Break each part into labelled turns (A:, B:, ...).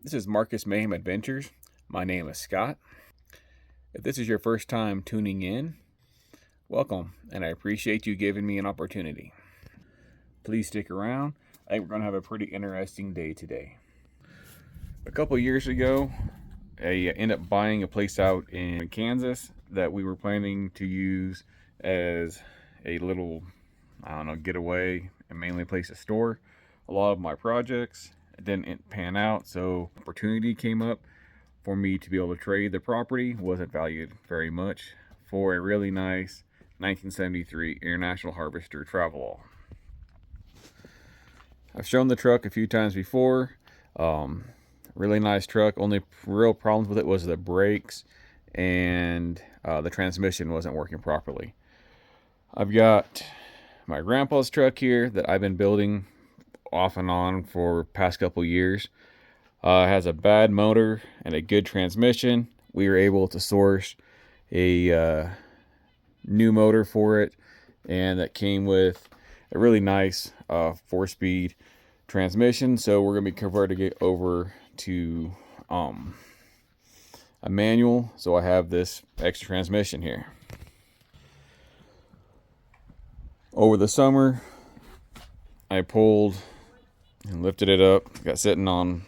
A: This is Marcus Mayhem Adventures. My name is Scott. If this is your first time tuning in, welcome, and I appreciate you giving me an opportunity. Please stick around. I think we're going to have a pretty interesting day today. A couple years ago, I ended up buying a place out in Kansas that we were planning to use as a little, getaway and mainly place to store a lot of my projects. It didn't pan out, so opportunity came up for me to be able to trade the property. Wasn't valued very much for a really nice 1973 International Harvester Travelall. I've shown the truck a few times before. Really nice truck. Only real problems with it was the brakes and the transmission wasn't working properly. I've got my grandpa's truck here that I've been building off and on for past couple years. Has a bad motor and a good transmission. We were able to source a new motor for it, and that came with a really nice 4-speed transmission. So we're going to be converting it over to a manual. So I have this extra transmission here. Over the summer, I pulled and lifted it up. Got sitting on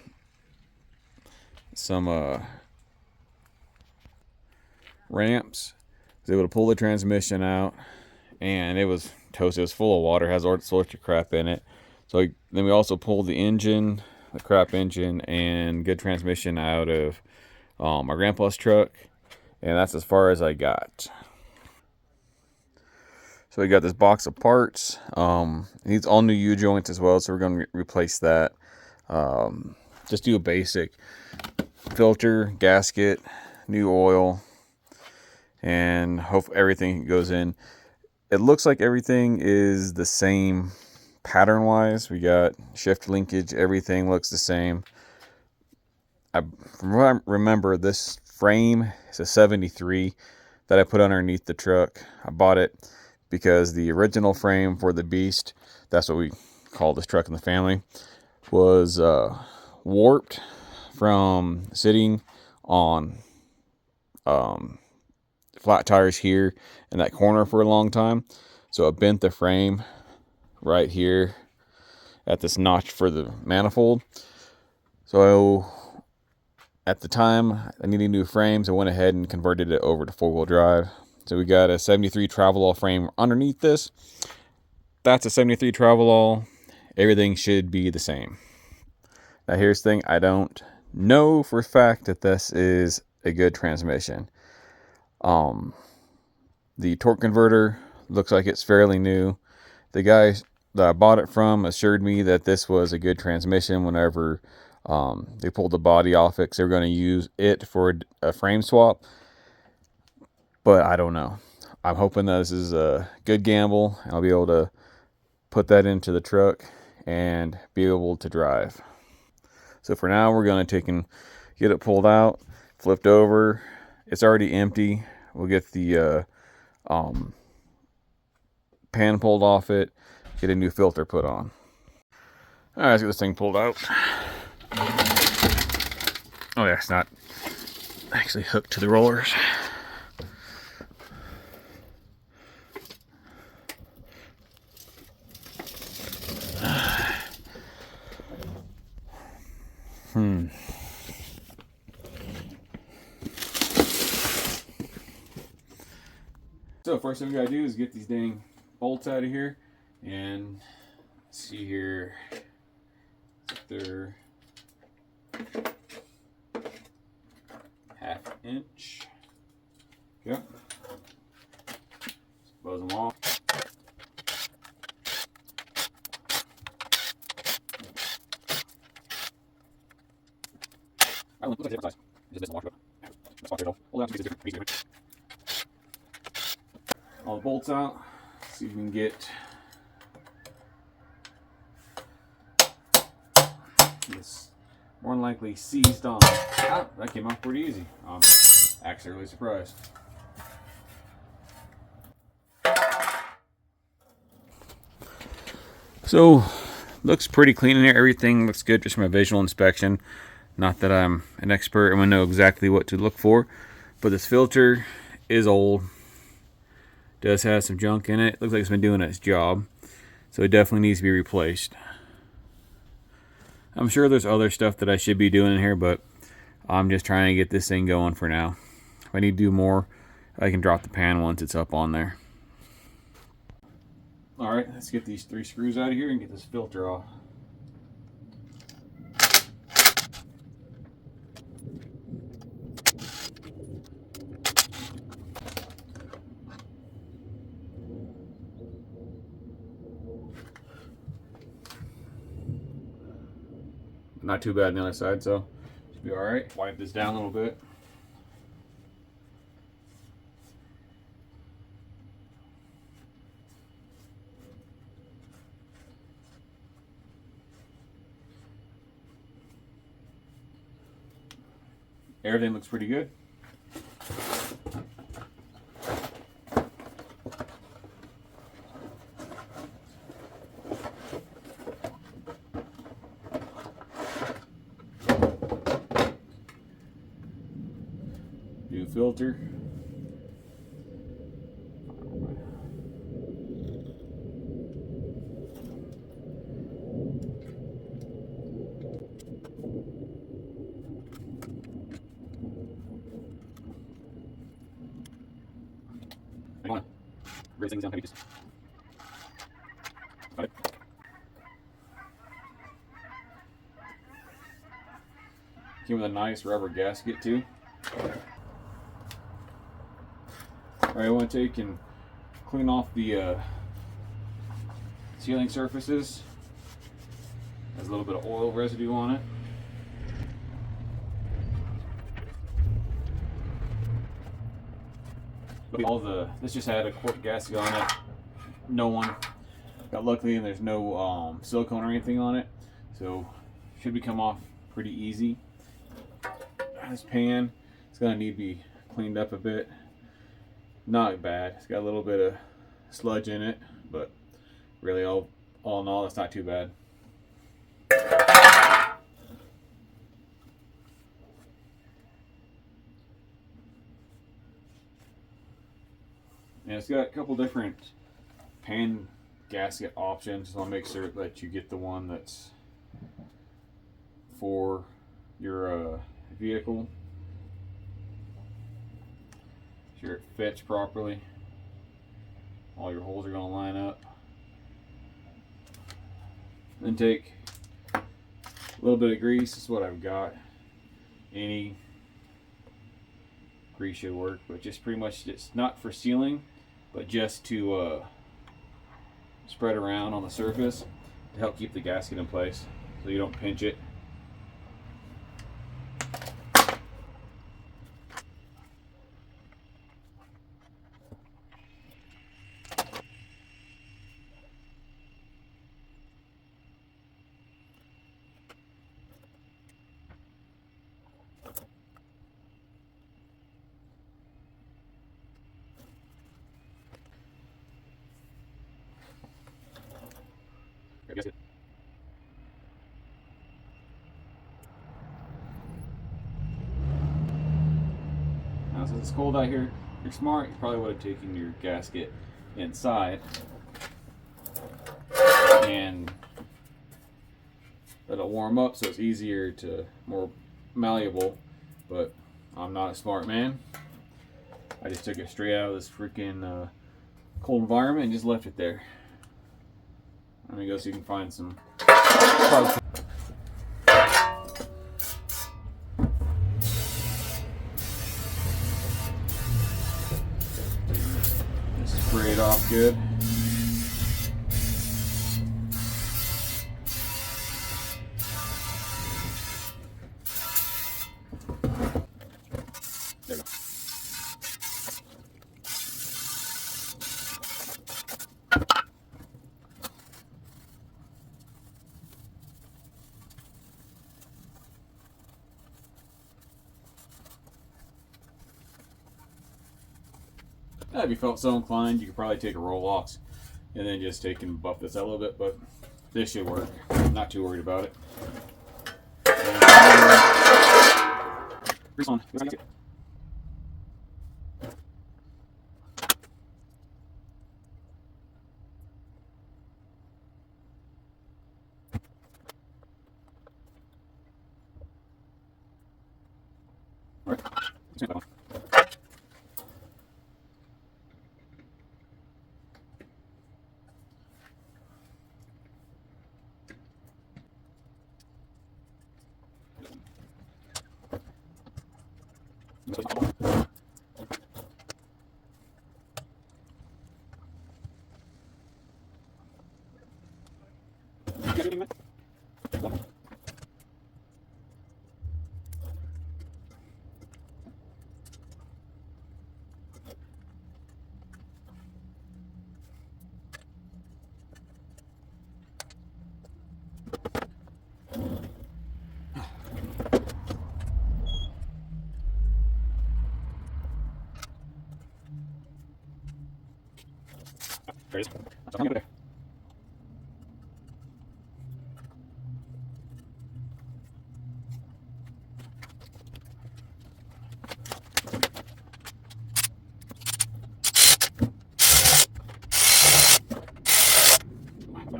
A: some ramps. Was able to pull the transmission out, and it was toast. It was full of water. Has all sorts of crap in it. So then we also pulled the engine, the crap engine, and good transmission out of my grandpa's truck, and that's as far as I got. So we got this box of parts. It needs all new U-joints as well, so we're going to replace that. Just do a basic filter, gasket, new oil, and hope everything goes in. It looks like everything is the same pattern-wise. We got shift linkage, everything looks the same. From what I remember, this frame is a 73 that I put underneath the truck. I bought it because the original frame for the Beast, that's what we call this truck in the family, was warped from sitting on flat tires here in that corner for a long time. So it bent the frame right here at this notch for the manifold. So at the time I needed new frames, I went ahead and converted it over to 4-wheel drive. So we got a 73 Travelall frame underneath this. That's a 73 Travelall. Everything should be the same. Now here's the thing. I don't know for a fact that this is a good transmission. The torque converter looks like it's fairly new. The guy that I bought it from assured me that this was a good transmission whenever they pulled the body off it, because they were going to use it for a frame swap. But I don't know. I'm hoping that this is a good gamble. I'll be able to put that into the truck and be able to drive. So for now, we're going to take and get it pulled out, flipped over. It's already empty. We'll get the pan pulled off it, get a new filter put on. All right, let's get this thing pulled out. Oh yeah, it's not actually hooked to the rollers. So first thing we gotta do is get these dang bolts out of here, and see here, they're 1/2 inch. Yep. Buzz them off. I don't look like a different size. It's just a washer. Let's wash it off. Hold on, it's different. All the bolts out. See if we can get this more than likely seized on. Ah, that came off pretty easy. I'm actually really surprised. So looks pretty clean in here. Everything looks good just from a visual inspection. Not that I'm an expert and I know exactly what to look for, but this filter is old. Does have some junk in it. Looks like it's been doing its job, so it definitely needs to be replaced. I'm sure there's other stuff that I should be doing in here, but I'm just trying to get this thing going for now. If I need to do more, I can drop the pan once it's up on there. Alright, let's get these 3 screws out of here and get this filter off. Not too bad on the other side, so should be alright. Wipe this down a little bit. Everything looks pretty good. New filter. Raise things down heavy, just got it. Came with a nice rubber gasket too. Alright, I want to take and clean off the sealing surfaces. There's a little bit of oil residue on it. This just had a quart gasket on it. No one got luckily, and there's no silicone or anything on it, so should be come off pretty easy. This pan, it's gonna need to be cleaned up a bit. Not bad. It's got a little bit of sludge in it, but really all in all, it's not too bad. And it's got a couple different pan gasket options, so I'll make sure that you get the one that's for your vehicle. Make sure it fits properly. All your holes are going to line up. Then take a little bit of grease. This is what I've got. Any grease should work, but just pretty much, it's not for sealing, but just to spread around on the surface to help keep the gasket in place so you don't pinch it. Now, since it's cold out here, if you're smart, you probably would have taken your gasket inside and let it warm up so it's easier to, more malleable, but I'm not a smart man. I just took it straight out of this freaking cold environment and just left it there. Let me go so you can find some parts. Just spray it off good. There we go. If you felt so inclined, you could probably take a Roll-Ox and then just take and buff this out a little bit, but this should work. I'm not too worried about it. grease on. Alright, let's get that on. There it is. That's all good there.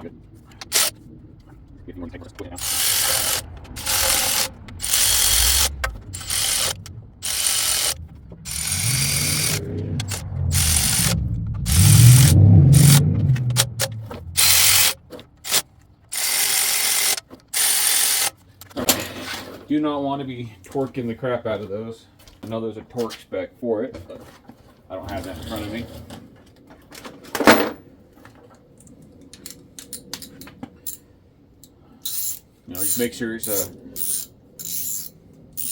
A: Good. If you want to take this, put it down. Do not want to be torquing the crap out of those. I know there's a torque spec for it, but I don't have that in front of me. Just make sure it's a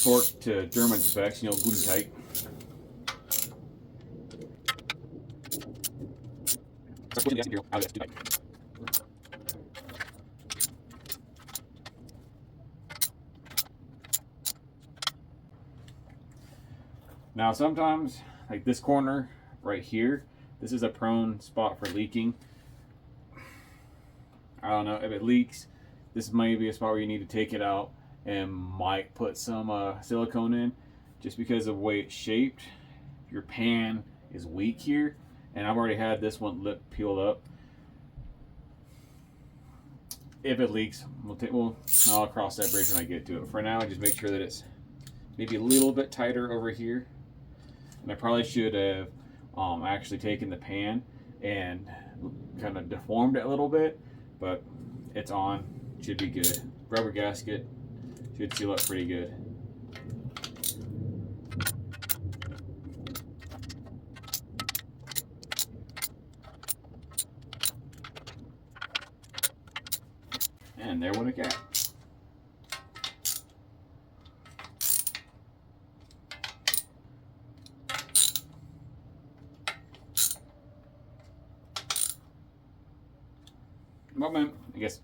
A: torque to German specs, good and tight. Now sometimes, like this corner right here, this is a prone spot for leaking. I don't know if it leaks. This might be a spot where you need to take it out and might put some silicone in, just because of the way it's shaped. Your pan is weak here, and I've already had this one lip peeled up. If it leaks, I'll cross that bridge when I get to it. For now, just make sure that it's maybe a little bit tighter over here. And I probably should have actually taken the pan and kind of deformed it a little bit, but it's on. Should be good. Rubber gasket should seal up pretty good. And there went a gap. Moment, I guess.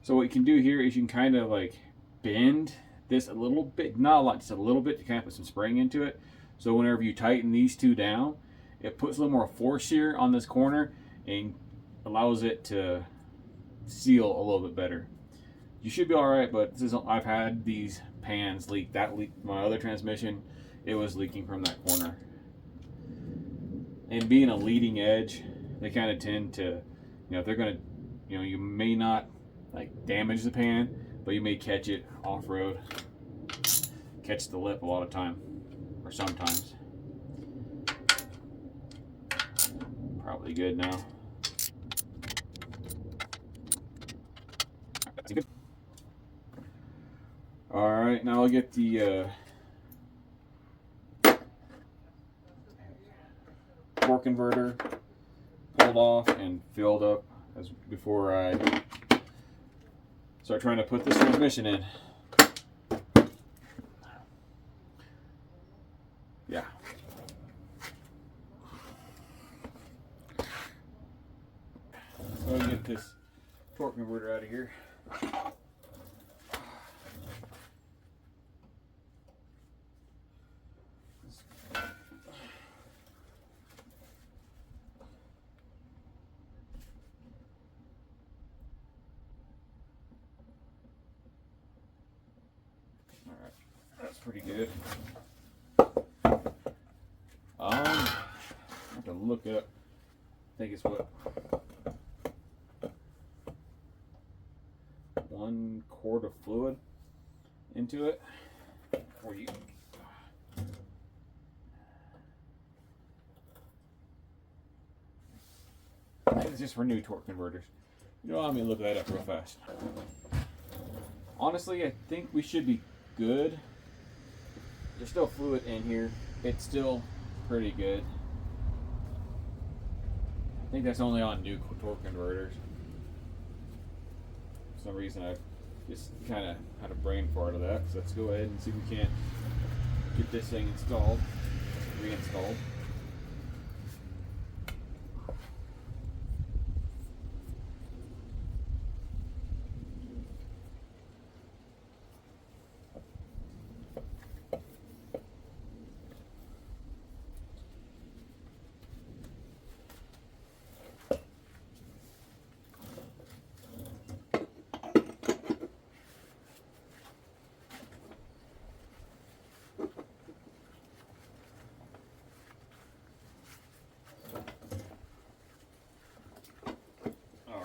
A: So what you can do here is you can kind of like bend this a little bit, not a lot, just a little bit, to kind of put some spring into it. So whenever you tighten these two down, it puts a little more force here on this corner and allows it to seal a little bit better. You should be all right, but I've had these pans leak. That leaked my other transmission. It was leaking from that corner. And being a leading edge, they kind of tend to, if they're going to, you may not like damage the pan, but you may catch it off-road, catch the lip a lot of time, or sometimes. Probably good now. Good. All right, now I'll get the torque converter pulled off and filled up as before I start trying to put this transmission in. Yeah. So I'll get this torque converter out of here. Alright, that's pretty good. to look it up. I think it's what, 1 quart of fluid into it. Or you, I think it's just for new torque converters. You know, let me look that up real fast. Honestly, I think we should be good. There's still fluid in here. It's still pretty good. I think that's only on new torque converters. For some reason, I've just kind of had a brain fart of that. So let's go ahead and see if we can't get this thing installed, reinstalled.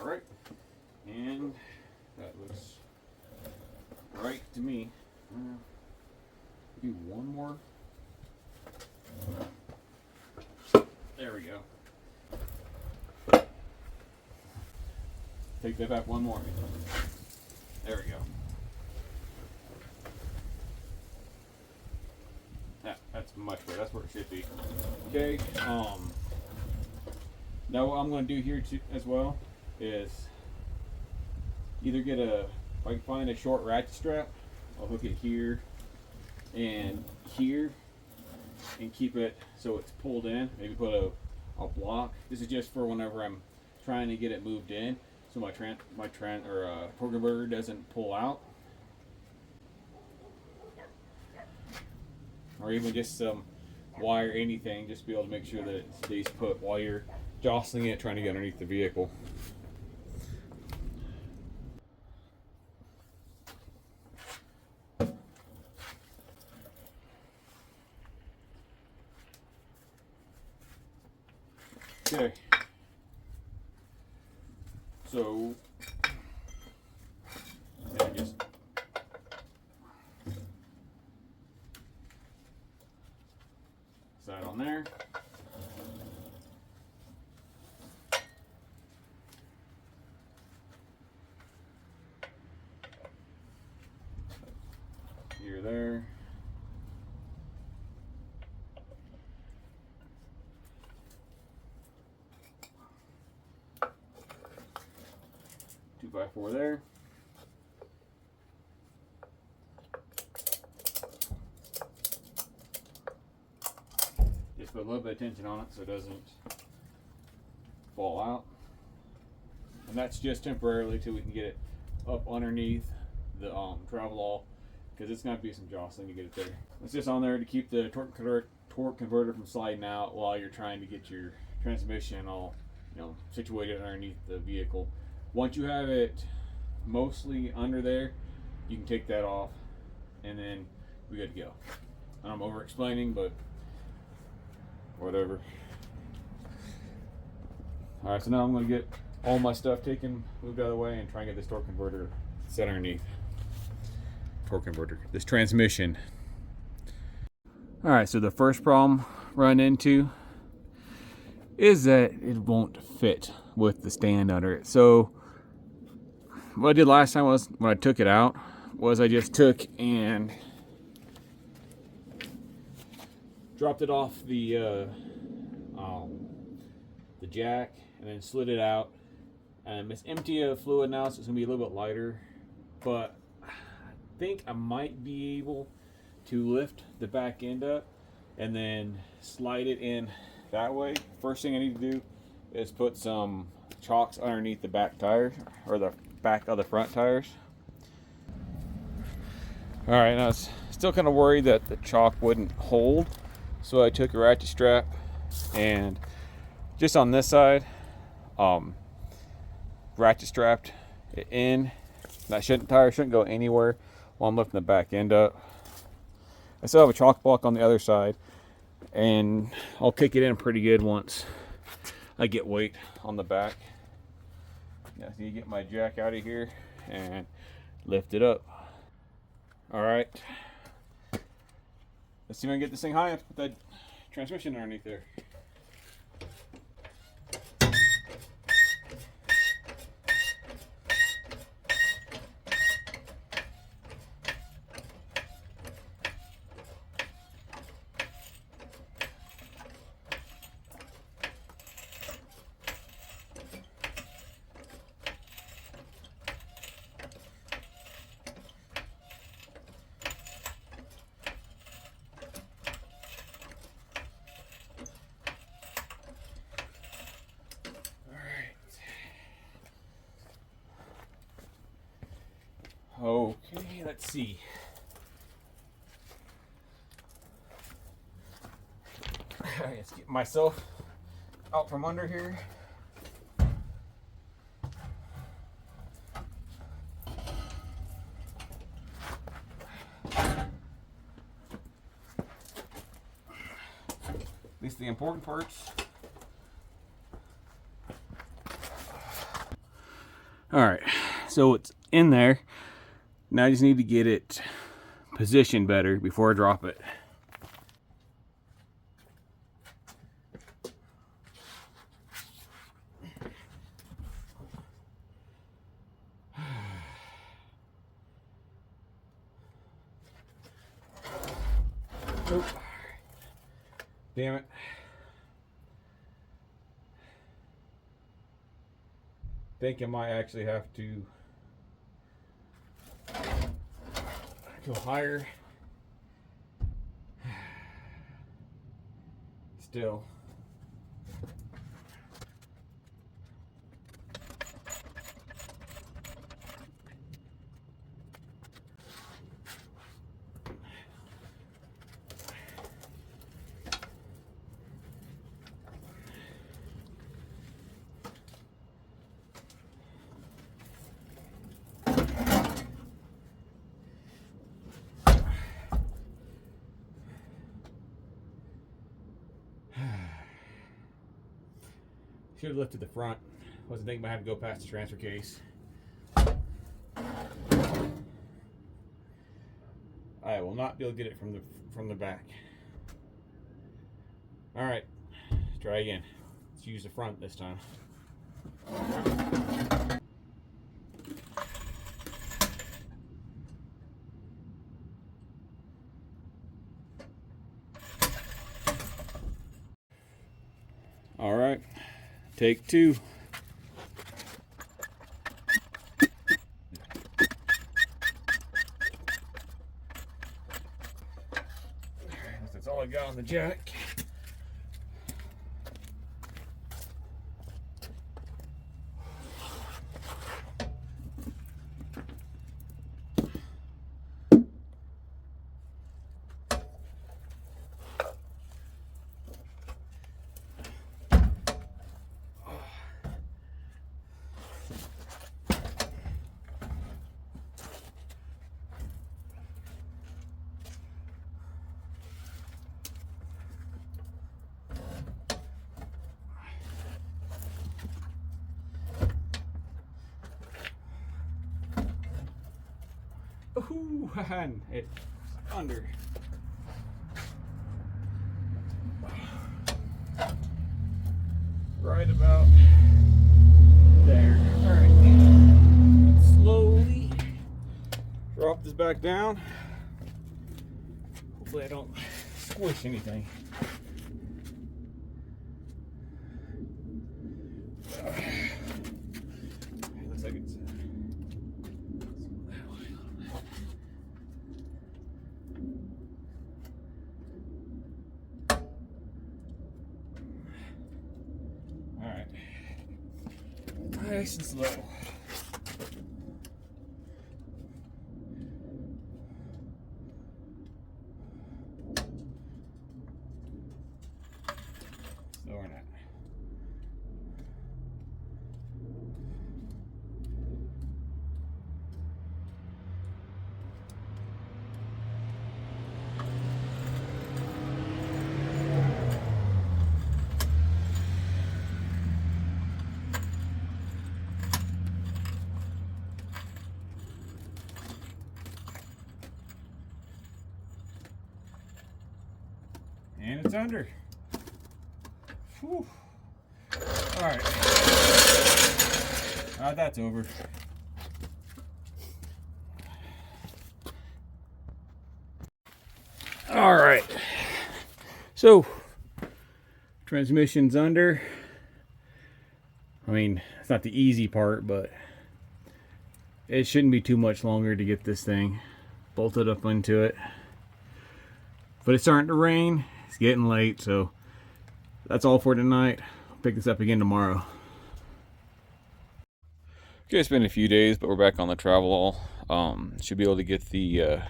A: Alright, and that looks right to me. Do one more. There we go. Take that back one more. There we go. That's much better. That's where it should be. Okay. Now what I'm going to do here too, as well, is either get if I can find a short ratchet strap, I'll hook it here and here and keep it so it's pulled in. Maybe put a block. This is just for whenever I'm trying to get it moved in, so my torque converter doesn't pull out, or even just some wire, anything, just to be able to make sure that it stays put while you're jostling it, trying to get underneath the vehicle. Okay, so just set on there. You're there. 2x4 there. Just put a little bit of tension on it so it doesn't fall out. And that's just temporarily till we can get it up underneath the Travelall, because it's going to be some jostling to get it there. It's just on there to keep the torque converter from sliding out while you're trying to get your transmission all, situated underneath the vehicle. Once you have it mostly under there, you can take that off, and then we're good to go. And I'm over explaining, but whatever. All right, so now I'm going to get all my stuff moved out of the way, and try and get this torque converter set underneath. This transmission. All right, so the first problem run into is that it won't fit with the stand under it. So what I did last time was, when I took it out, was I just took and dropped it off the jack and then slid it out. It's empty of fluid now, so it's gonna be a little bit lighter, but I think I might be able to lift the back end up and then slide it in that way. First thing I need to do is put some chocks underneath the back tires, or the back of the front tires. All right, now I was still kind of worried that the chalk wouldn't hold, so I took a ratchet strap and just on this side, ratchet strapped it in. That tire shouldn't go anywhere while I'm lifting the back end up. I still have a chalk block on the other side, and I'll kick it in pretty good once I get weight on the back. Now, so you get my jack out of here and lift it up. All right. Let's see if I can get this thing high enough to put that transmission underneath there. Okay, let's see. Alright, let's get myself out from under here. At least the important parts. Alright, so it's in there. Now I just need to get it positioned better before I drop it. Oop. Damn it. Think I might actually have to go higher. Still. Should have lifted the front. Wasn't thinking about having to go past the transfer case. I will not be able to get it from the back. All right, let's try again. Let's use the front this time. All right. Take two. That's all I got on the jack. Ooh, and it's under. Right about there. All right. Slowly drop this back down. Hopefully I don't squish anything. Looks like it's nice and slow. Slower than that. And it's under. Whew. Alright. That's over. Alright. So, transmission's under. I mean, it's not the easy part, but it shouldn't be too much longer to get this thing bolted up into it. But it's starting to rain. It's getting late, so that's all for tonight. I'll pick this up again tomorrow. Okay, it's been a few days, but we're back on the Travelall. Should be able to get the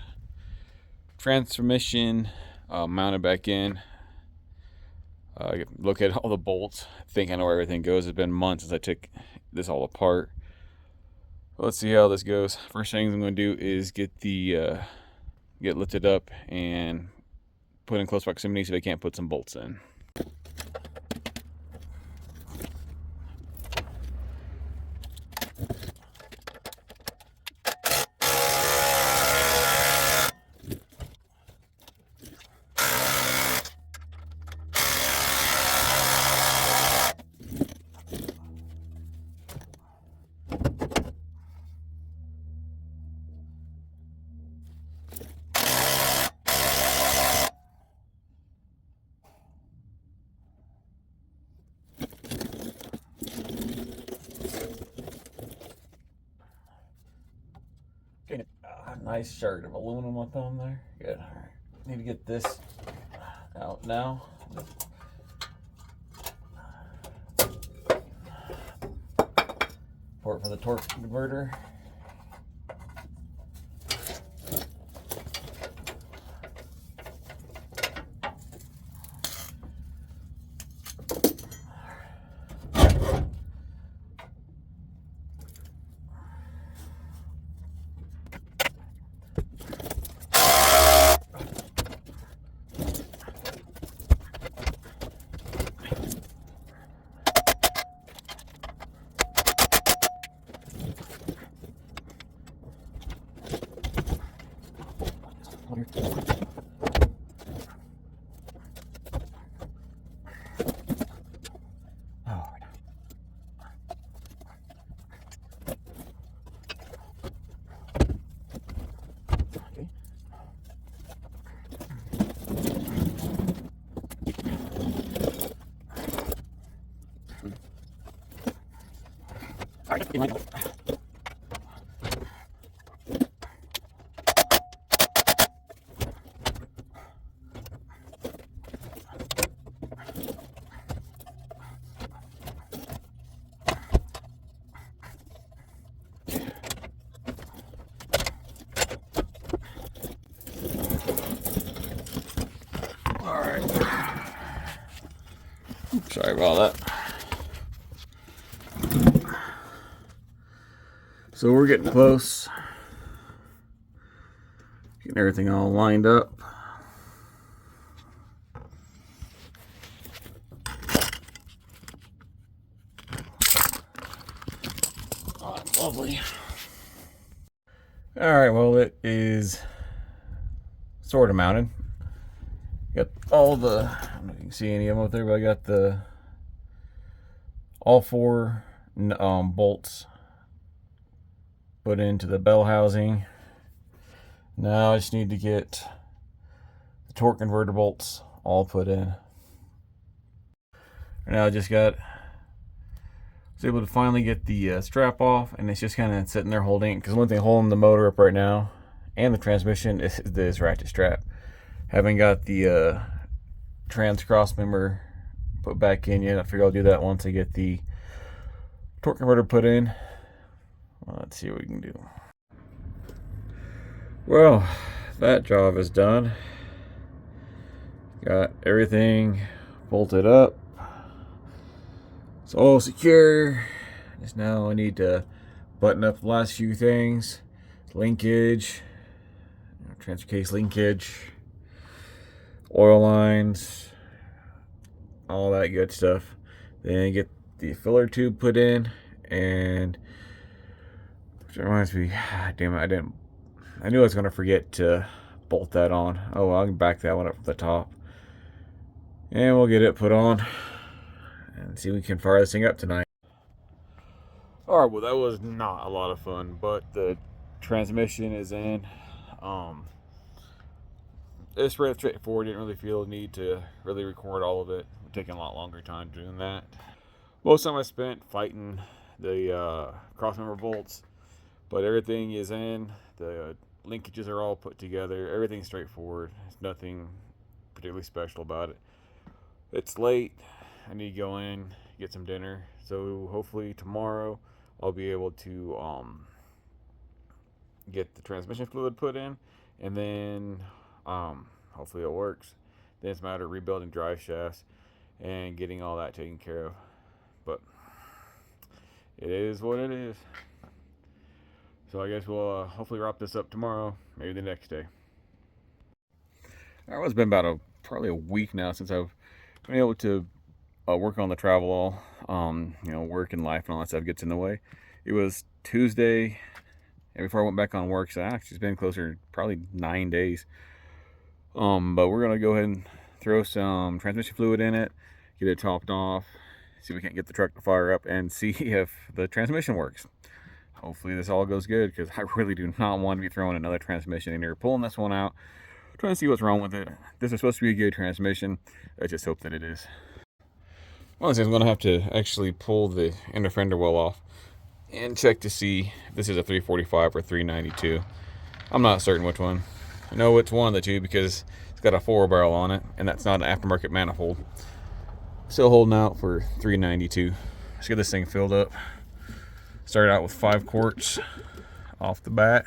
A: transmission mounted back in. Look at all the bolts. I think I know where everything goes. It's been months since I took this all apart. Let's see how this goes. First thing I'm going to do is get the get lifted up and put in close proximity so they can't put some bolts in. Okay, nice shard of aluminum on thumb there. Good. All right. Need to get this out now. Port for the torque converter. Sorry about that. So we're getting close. Getting everything all lined up. Oh, that's lovely. Alright, well it is sort of mounted. Got all the, I don't know if you can see any of them up there, but I got all four bolts put into the bell housing. Now I just need to get the torque converter bolts all put in. Now I just was able to finally get the strap off, and it's just kind of sitting there holding it, because one thing holding the motor up right now and the transmission is this ratchet strap. Haven't got the trans cross member put back in yet. I figure I'll do that once I get the torque converter put in. Well, let's see what we can do. Well, that job is done. Got everything bolted up. It's all secure. Just now I need to button up the last few things. Linkage, transfer case linkage, oil lines, all that good stuff. Then get the filler tube put in, and which reminds me, damn it, I knew I was gonna forget to bolt that on. Oh well, I can back that one up from the top. And we'll get it put on and see if we can fire this thing up tonight. Alright, well that was not a lot of fun, but the transmission is in. It's really straightforward. Didn't really feel the need to really record all of it. It's taking a lot longer time doing that. Most of the time I spent fighting the crossmember bolts, but everything is in. The linkages are all put together. Everything's straightforward. There's nothing particularly special about it. It's late. I need to go in, get some dinner. So hopefully tomorrow I'll be able to get the transmission fluid put in, and then hopefully it works. Then it's a matter of rebuilding drive shafts and getting all that taken care of. But it is what it is. So I guess we'll hopefully wrap this up tomorrow, maybe the next day. It's been about probably a week now since I've been able to work on the Travelall. Work and life and all that stuff gets in the way. It was Tuesday, and before I went back on work, so actually it's been closer to probably 9 days. But we're gonna go ahead and throw some transmission fluid in it, get it topped off, see if we can't get the truck to fire up, and see if the transmission works. Hopefully this all goes good, because I really do not want to be throwing another transmission in here, pulling this one out, trying to see what's wrong with it. This is supposed to be a good transmission. I just hope that it is. Well, I'm going to have to actually pull the inner fender well off and check to see if this is a 345 or 392. I'm not certain which one. I know it's one of the two because it's got a 4-barrel on it, and that's not an aftermarket manifold. Still holding out for 392. Let's get this thing filled up. Started out with 5 quarts off the bat.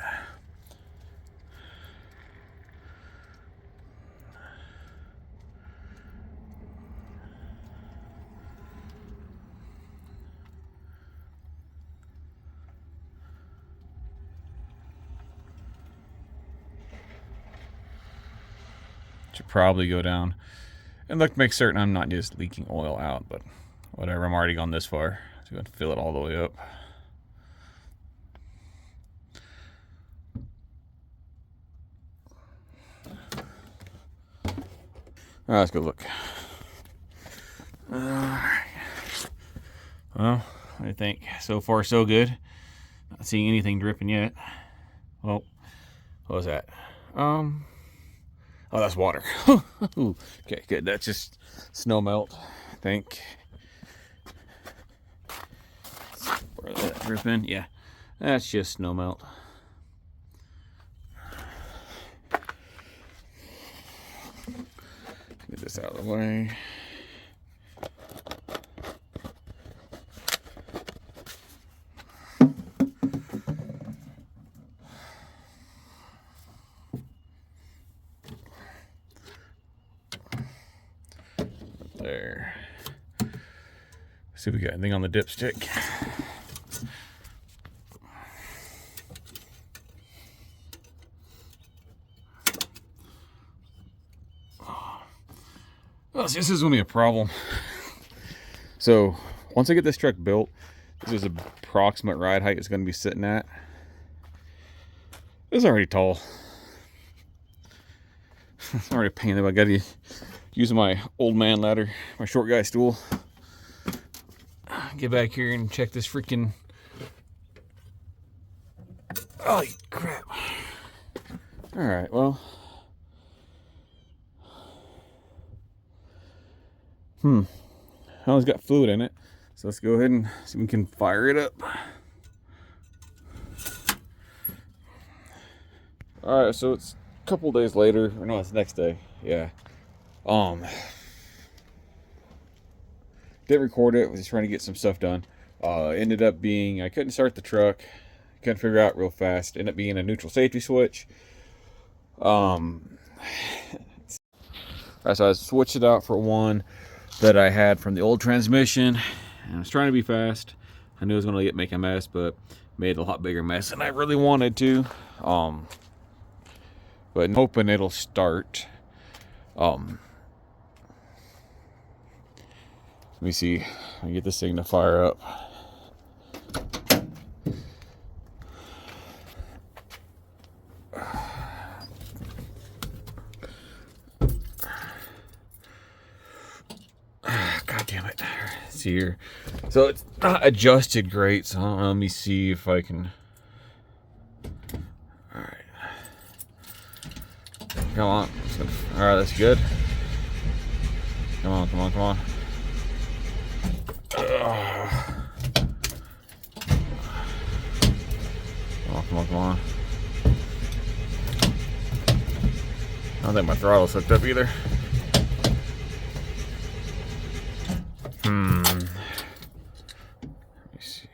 A: Should probably go down and look, make certain I'm not just leaking oil out, but whatever, I'm already gone this far. So I'm going to fill it all the way up. All right, let's go look. Well, I think so far so good. Not seeing anything dripping yet. Well, what was that? Oh, that's water. Okay, good. That's just snow melt, I think. Where that dripping? Yeah, that's just snow melt. Get this out of the way. There. See if we got anything on the dipstick. Well, this is going to be a problem. So, once I get this truck built, this is the approximate ride height it's going to be sitting at. It's already tall. It's already a pain. I got to use my old man ladder, my short guy stool. Get back here and check this freaking... Holy crap. Alright, well... Well, it's got fluid in it. So let's go ahead and see if we can fire it up. Alright, so it's a couple days later. Or no, it's the next day. Yeah. Didn't record it. Was just trying to get some stuff done. Ended up being, I couldn't start the truck. Couldn't figure out real fast. Ended up being a neutral safety switch. Alright, so I switched it out for one that I had from the old transmission, and I was trying to be fast. I knew I was going to make a mess, but made a lot bigger mess than I really wanted to. But I'm hoping it'll start. Let me see. I get this thing to fire up. see here. So it's not adjusted great, so let me see if I can. All right. Come on. All right, that's good. Come on, come on, come on. Come on, come on, come on. I don't think my throttle's hooked up either. Let me see.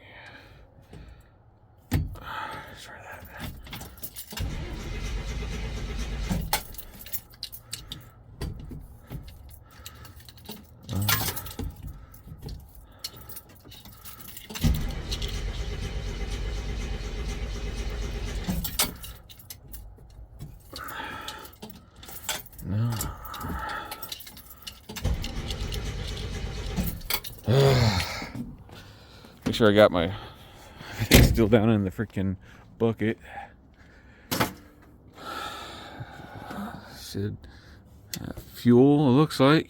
A: Let's try that. No. Make sure I got my still down in the freaking bucket. Should fuel, it looks like.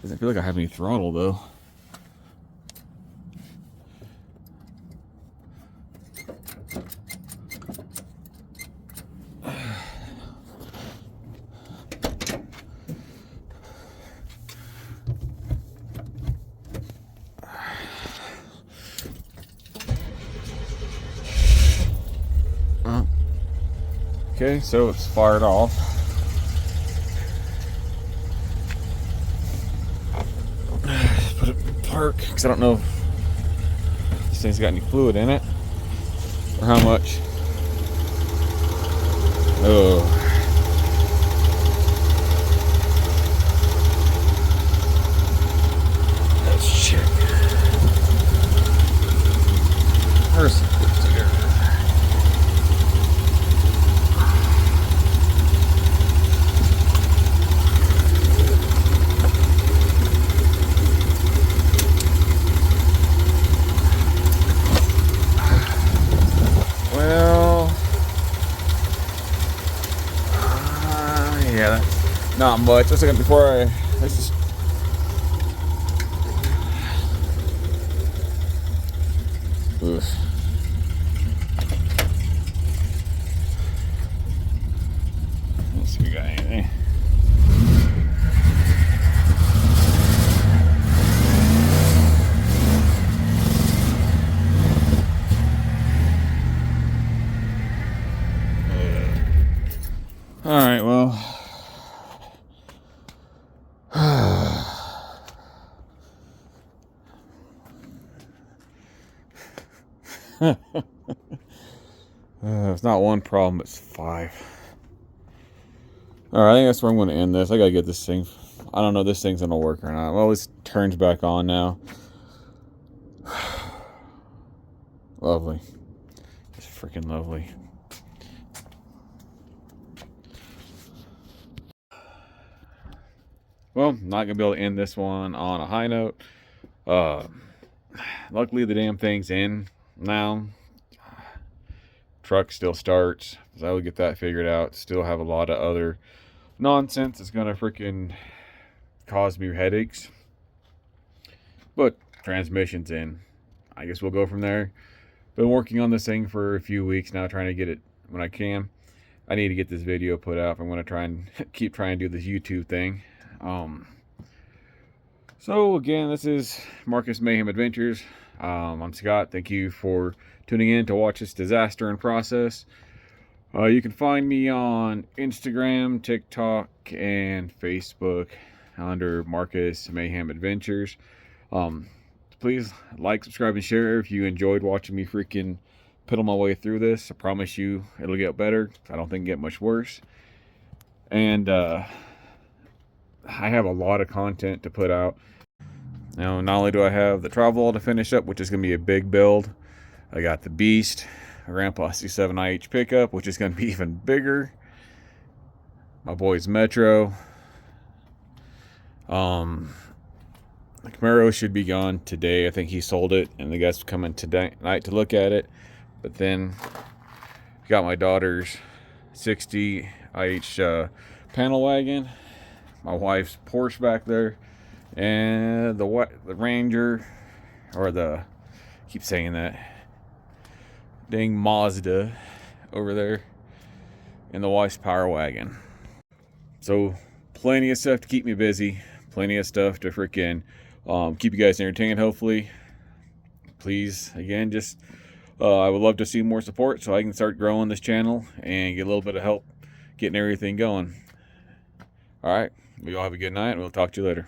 A: Doesn't feel like I have any throttle though. Okay, so it's fired off. Put it in park, because I don't know if this thing's got any fluid in it, or how much. Oh. Let's check. First, put together. Yeah, that's not much. Let's look before I. Let's just. Oof. Let's see if we got anything. All right, well. It's not one problem, it's 5. Alright, I think that's where I'm going to end this. I gotta get this thing. I don't know if this thing's going to work or not. Well, this turns back on now. Lovely. It's freaking lovely. Well, not going to be able to end this one on a high note. Luckily, the damn thing's in now. Truck still starts, so I will get that figured out. Still have a lot of other nonsense that's gonna freaking cause me headaches, but transmission's in. I guess we'll go from there. Been working on this thing for a few weeks now, trying to get it when I can. I need to get this video put out if I'm gonna try and keep trying to do this YouTube thing. So again, this is Marcus Mayhem Adventures. I'm Scott. Thank you for tuning in to watch this disaster in process. You can find me on Instagram, TikTok, and Facebook under Marcus Mayhem Adventures. Please like, subscribe, and share if you enjoyed watching me freaking piddle my way through this. I promise you it'll get better. I don't think it'll get much worse. And I have a lot of content to put out. Now, not only do I have the Travelall to finish up, which is going to be a big build, I got the Beast, a Grandpa C7 IH pickup, which is going to be even bigger. My boy's Metro. The Camaro should be gone today. I think he sold it, and the guy's coming tonight to look at it. But then, got my daughter's 60 IH panel wagon. my wife's Porsche back there, and the Ranger, or the, keep saying that, dang Mazda over there, and the wife's Power Wagon. So plenty of stuff to keep me busy, plenty of stuff to freaking keep you guys entertained, hopefully. Please, again, just I would love to see more support so I can start growing this channel and get a little bit of help getting everything going. All right, you all have a good night, and we'll talk to you later.